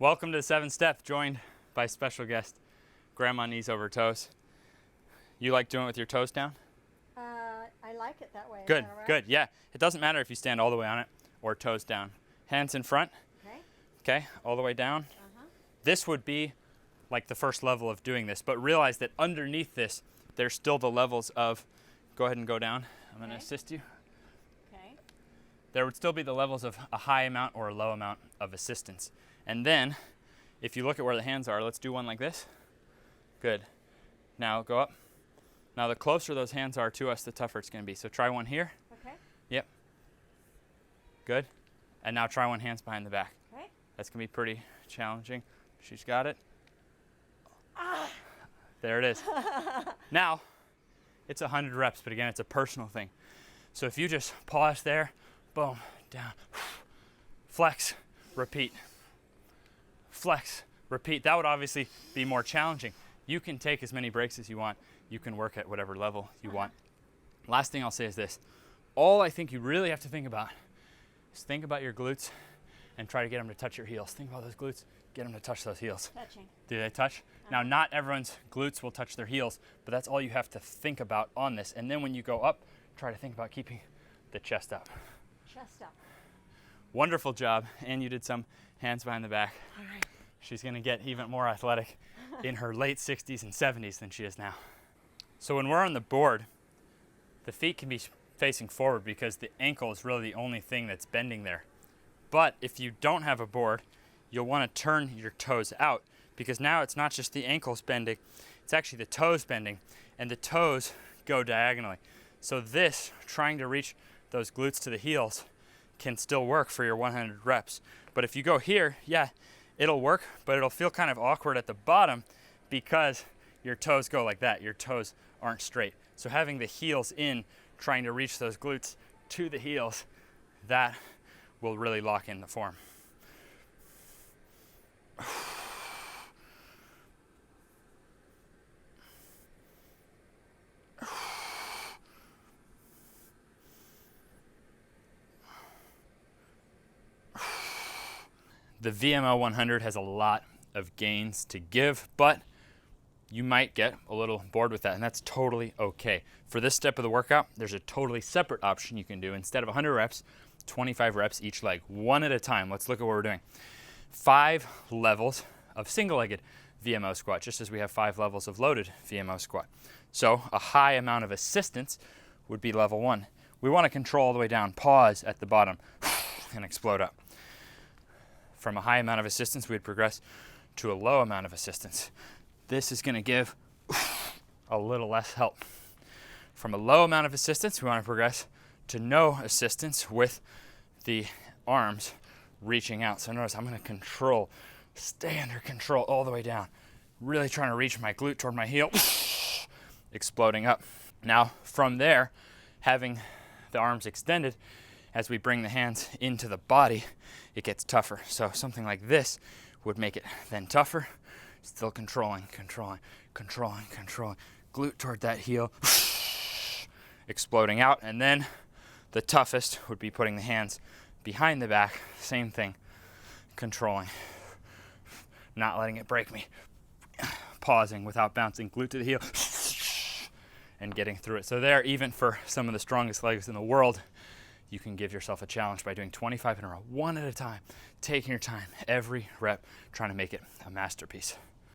Welcome to the 7th step, joined by special guest, grandma knees over toes. You like doing it with your toes down? I like it that way. Good, Is that all right? good, yeah. It doesn't matter if you stand all the way on it or toes down. Hands in front, Okay. okay, all the way down. Uh-huh. This would be like the first level of doing this, but realize that underneath this, there's still the levels of, go ahead and go down. I'm gonna Okay. assist you. Okay. There would still be the levels of a high amount or a low amount of assistance. And then, if you look at where the hands are, let's do one like this. Good. Now go up. Now the closer those hands are to us, the tougher it's gonna be. So try one here. Okay. Yep. Good. And now try one hands behind the back. Okay. That's gonna be pretty challenging. She's got it. Ah. There it is. Now, it's 100 reps, but again, it's a personal thing. So if you just pause there, boom, down, flex, repeat. Flex, repeat. That would obviously be more challenging. You can take as many breaks as you want. You can work at whatever level you want. Last thing I'll say is this. All I think you really have to think about is think about your glutes and try to get them to touch your heels. Think about those glutes, get them to touch those heels. Touching. Do they touch? Now, not everyone's glutes will touch their heels, but that's all you have to think about on this. And then when you go up, try to think about keeping the chest up. Chest up. Wonderful job. And you did some hands behind the back. All right. She's gonna get even more athletic in her late 60s and 70s than she is now. So when we're on the board, the feet can be facing forward because the ankle is really the only thing that's bending there. But if you don't have a board, you'll wanna turn your toes out because now it's not just the ankles bending, it's actually the toes bending, and the toes go diagonally. So this, trying to reach those glutes to the heels, can still work for your 100 reps. But if you go here, yeah, it'll work, but it'll feel kind of awkward at the bottom because your toes go like that. Your toes aren't straight. So having the heels in, trying to reach those glutes to the heels, that will really lock in the form. The VMO 100 has a lot of gains to give, but you might get a little bored with that, and that's totally okay. For this step of the workout, there's a totally separate option you can do. Instead of 100 reps, 25 reps each leg, one at a time. Let's look at what we're doing. 5 levels of single-legged VMO squat, just as we have 5 levels of loaded VMO squat. So a high amount of assistance would be level 1. We want to control all the way down, pause at the bottom, and explode up. From a high amount of assistance, we'd progress to a low amount of assistance. This is going to give a little less help. From a low amount of assistance, we want to progress to no assistance with the arms reaching out. So notice I'm going to control, stay under control all the way down. Really trying to reach my glute toward my heel, exploding up. Now, from there, having the arms extended, as we bring the hands into the body, it gets tougher. So something like this would make it then tougher. Still controlling. Glute toward that heel, exploding out. And then the toughest would be putting the hands behind the back. Same thing, controlling, not letting it break me. Pausing without bouncing, glute to the heel, and getting through it. So there, even for some of the strongest legs in the world, you can give yourself a challenge by doing 25 in a row, one at a time, taking your time, every rep, trying to make it a masterpiece.